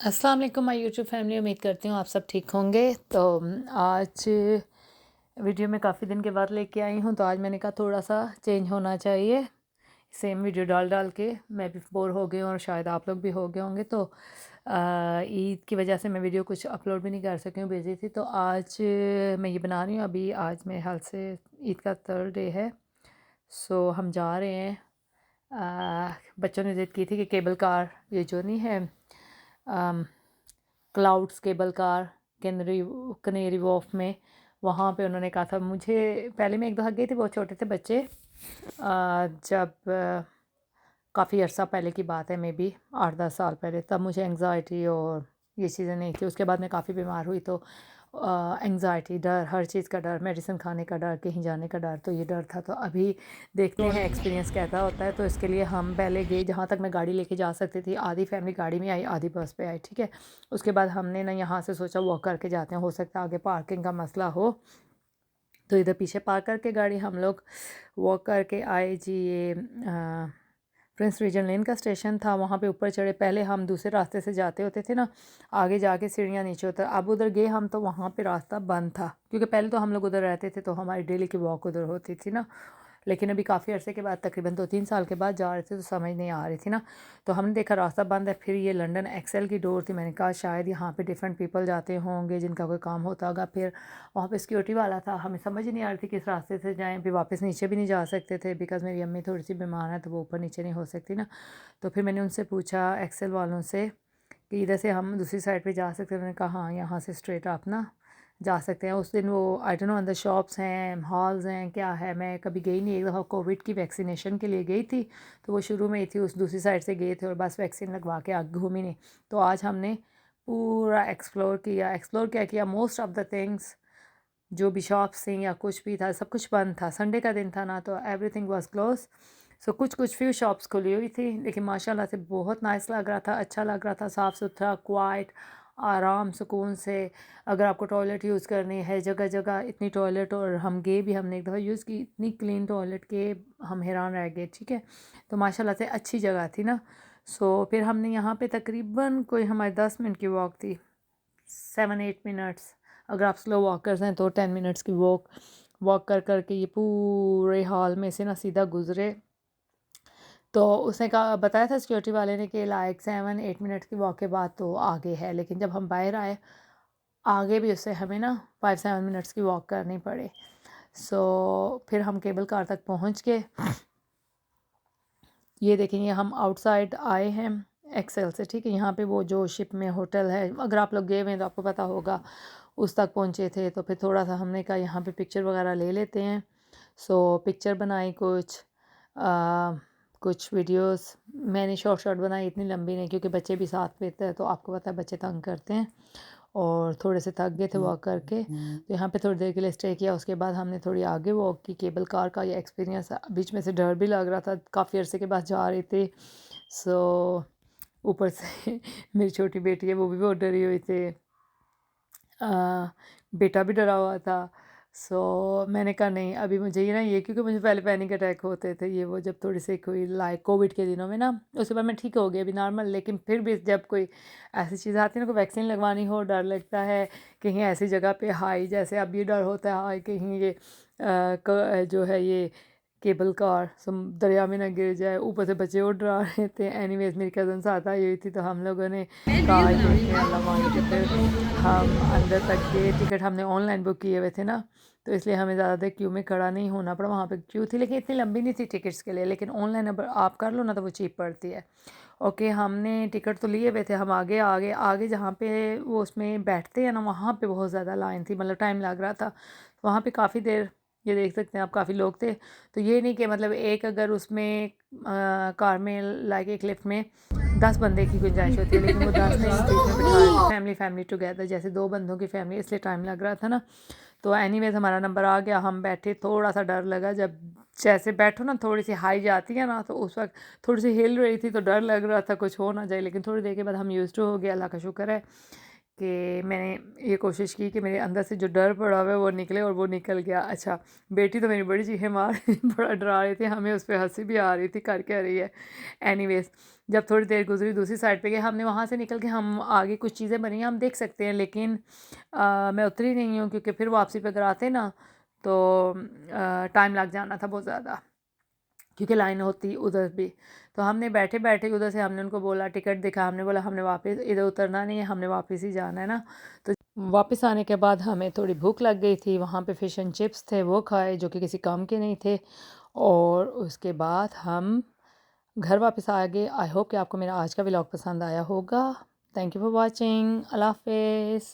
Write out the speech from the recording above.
अस्सलाम वालेकुम my YouTube family. उम्मीद करती हूँ आप सब ठीक होंगे। तो आज वीडियो में काफ़ी दिन के बाद लेके आई हूँ, तो आज मैंने कहा थोड़ा सा चेंज होना चाहिए। सेम वीडियो डाल डाल के मैं भी बोर हो गई हूँ और शायद आप लोग भी हो गए होंगे। तो ईद की वजह से मैं वीडियो कुछ अपलोड भी नहीं कर सकी हूँ, बिज़ी थी। तो आज मैं ये बना रही हूँ। अभी आज मेरे ख्याल से ईद का थर्ड डे है। सो हम जा रहे हैं। बच्चों ने ज़िद की थी कि केबल कार, ये जो नहीं है clouds cable car, Canary Canary Wharf में, वहाँ पे उन्होंने कहा था। मुझे पहले मैं एक दफ़ा गई थी, बहुत छोटे थे बच्चे, जब काफ़ी अर्सा पहले की बात है, मे बी 8-10 साल पहले। तब मुझे एंग्ज़ायटी और ये चीज़ें नहीं थी। उसके बाद मैं काफ़ी बीमार हुई, तो एंग्ज़ायटी, डर, हर चीज़ का डर, मेडिसिन खाने का डर, कहीं जाने का डर, तो ये डर था। तो अभी देखते हैं एक्सपीरियंस कैसा होता है। तो इसके लिए हम पहले गए जहाँ तक मैं गाड़ी लेके जा सकती थी। आधी फैमिली गाड़ी में आई, आधी बस पे आई, ठीक है। उसके बाद हमने ना यहाँ से सोचा वॉक करके जाते हैं, हो सकता है आगे पार्किंग का मसला हो। तो इधर पीछे पार्क करके गाड़ी हम लोग वॉक करके आए जी। ये प्रिंस रीजन लेन का स्टेशन था, वहाँ पे ऊपर चढ़े। पहले हम दूसरे रास्ते से जाते होते थे ना, आगे जाके सीढ़ियाँ नीचे उतर। अब उधर गए हम तो वहाँ पे रास्ता बंद था, क्योंकि पहले तो हम लोग उधर रहते थे, तो हमारी डेली की वॉक उधर होती थी ना। लेकिन अभी काफ़ी अरसे के बाद, तकरीबन 2-3 साल के बाद जा रहे थे, तो समझ नहीं आ रही थी ना। तो हमने देखा रास्ता बंद है। फिर ये लंदन एक्सेल की डोर थी। मैंने कहा शायद यहाँ पे डिफरेंट पीपल जाते होंगे जिनका कोई काम होता होगा। फिर वहाँ पे सिक्योरिटी वाला था, हमें समझ ही नहीं आ रही थी किस रास्ते से जाएँ। फिर वापस नीचे भी नहीं जा सकते थे, बिकॉज़ मेरी अम्मी थोड़ी सी बीमार है, तो वो ऊपर नीचे नहीं हो सकती ना। तो फिर मैंने उनसे पूछा, एक्सेल वालों से, कि इधर से हम दूसरी साइड पे जा सकते हैं? उन्होंने कहा हाँ, यहाँ से स्ट्रेट आप ना जा सकते हैं। उस दिन वो आई डोंट नो अंदर शॉप्स हैं, हॉल्स हैं, क्या है, मैं कभी गई नहीं। एक दफ़ा कोविड की वैक्सीनेशन के लिए गई थी, तो वो शुरू में ही थी, उस दूसरी साइड से गए थे और बस वैक्सीन लगवा के आगे घूमी नहीं। तो आज हमने पूरा एक्सप्लोर किया। एक्सप्लोर क्या किया, मोस्ट ऑफ़ द थिंग्स, जो भी शॉप्स थी या कुछ भी था, सब कुछ बंद था। संडे का दिन था ना, तो एवरीथिंग वाज क्लोज। सो कुछ कुछ फ्यू शॉप्स खुली हुई थी, लेकिन माशाल्लाह से बहुत नाइस लग रहा था, अच्छा लग रहा था, साफ़ सुथरा, क्वाइट, आराम सुकून से। अगर आपको टॉयलेट यूज़ करनी है, जगह जगह इतनी टॉयलेट, और हम गए भी, हमने एक दफ़ा यूज़ की, इतनी क्लीन टॉयलेट के हम हैरान रह गए, ठीक है। तो माशाल्लाह से अच्छी जगह थी ना। सो फिर हमने यहाँ पे तकरीबन कोई हमारी 10 मिनट की वॉक थी, 7-8 मिनट्स। अगर आप स्लो वॉकर्स हैं तो 10 मिनट्स की वॉक वॉक कर कर के ये पूरे हॉल में से ना सीधा गुजरे। तो उसने कहा, बताया था सिक्योरिटी वाले ने कि लाइक 7-8 मिनट की वॉक के बाद तो आगे है। लेकिन जब हम बाहर आए, आगे भी उससे हमें ना 5-7 मिनट्स की वॉक करनी पड़े। सो फिर हम केबल कार तक पहुंच गए। ये देखेंगे, हम आउटसाइड आए हैं एक्सेल से, ठीक है। यहाँ पे वो जो शिप में होटल है, अगर आप लोग गए हुए हैं तो आपको पता होगा, उस तक पहुँचे थे। तो फिर थोड़ा सा हमने कहा यहाँ पे पिक्चर वगैरह ले लेते हैं। सो पिक्चर बनाई कुछ वीडियोस मैंने शॉर्ट शॉर्ट बनाई, इतनी लंबी नहीं, क्योंकि बच्चे भी साथ में थे, तो आपको पता है बच्चे तंग करते हैं। और थोड़े से थक गए थे वॉक करके, तो यहाँ पे थोड़ी देर के लिए स्टे किया। उसके बाद हमने थोड़ी आगे वॉक की। केबल कार का ये एक्सपीरियंस, बीच में से डर भी लग रहा था, काफ़ी अरसे के बाद जा रही थी। सो ऊपर से मेरी छोटी बेटी है, वो भी बहुत डरी हुई थी। बेटा भी डरा हुआ था। सो मैंने कहा नहीं, अभी मुझे ये ना, ये क्योंकि मुझे पहले पैनिक अटैक होते थे, ये वो जब थोड़ी सी कोई लाइक कोविड के दिनों में ना, उसके बाद मैं ठीक हो गई, अभी नॉर्मल। लेकिन फिर भी जब कोई ऐसी चीज़ आती है ना, कोई वैक्सीन लगवानी हो, डर लगता है कहीं ऐसी जगह पे हाई, जैसे अब ये डर होता है हाई कहीं ये जो है ये केबल कार दरिया में ना गिर जाए। ऊपर से बच्चे और डरा रहे थे। एनीवेज मेरी कज़न साथ आई हुई थी, तो हम लोगों ने कहा ये देखें, अल्लाह मांग के फिर हम अंदर तक गए। टिकट हमने ऑनलाइन बुक किए हुए थे ना, तो इसलिए हमें ज़्यादा देर क्यू में खड़ा नहीं होना पड़ा। वहाँ पे क्यू थी, लेकिन इतनी लंबी नहीं थी टिकट्स के लिए। लेकिन ऑनलाइन अब आप कर लो ना, तो वो चीप पड़ती है। ओके, हमने टिकट तो लिए हुए थे। हम आगे आगे आगे जहाँ पे वो उसमें बैठते हैं ना, वहाँ पे बहुत ज़्यादा लाइन थी, मतलब टाइम लग रहा था वहाँ पे काफ़ी देर। ये देख सकते हैं आप, काफ़ी लोग थे। तो ये नहीं कि मतलब एक अगर उसमें कार में, लाइक एक लिफ्ट में 10 बंदे की गुंजाइश होती है, लेकिन वो 10 नहीं थे, इसमें बिठा रहे थे फैमिली टुगेदर, जैसे 2 बंदों की फैमिली, इसलिए टाइम लग रहा था ना। तो एनीवेज हमारा नंबर आ गया, हम बैठे। थोड़ा सा डर लगा, जब जैसे बैठो ना, थोड़ी सी हाई जाती है ना, तो उस वक्त थोड़ी सी हिल रही थी, तो डर लग रहा था कुछ हो ना जाए। लेकिन थोड़ी देर के बाद हम यूज़ टू हो गया, अल्लाह का शुक्र है कि मैंने ये कोशिश की कि मेरे अंदर से जो डर पड़ा हुआ है वो निकले, और वो निकल गया। अच्छा, बेटी तो मेरी बड़ी चीखें मार बड़ा डरा रही थी, हमें उस पर हंसी भी आ रही थी, कर क्या रही है। एनीवेज जब थोड़ी देर गुजरी दूसरी साइड पे गए, हमने वहाँ से निकल के हम आगे कुछ चीज़ें बनी हैं हम देख सकते हैं, लेकिन मैं उतरी नहीं हूँ क्योंकि फिर वापसी पे अगर आते ना तो टाइम लग जाना था बहुत ज़्यादा, क्योंकि लाइन होती उधर भी। तो हमने बैठे बैठे उधर से हमने उनको बोला, टिकट दिखा, हमने बोला हमने वापस इधर उतरना नहीं है, हमने वापस ही जाना है ना। तो वापस आने के बाद हमें थोड़ी भूख लग गई थी, वहाँ पे फ़िश एंड चिप्स थे वो खाए जो कि किसी काम के नहीं थे, और उसके बाद हम घर वापस आ गए। आई होप कि आपको मेरा आज का व्लॉग पसंद आया होगा। Thank you for watching. अल्लाह हाफिज़।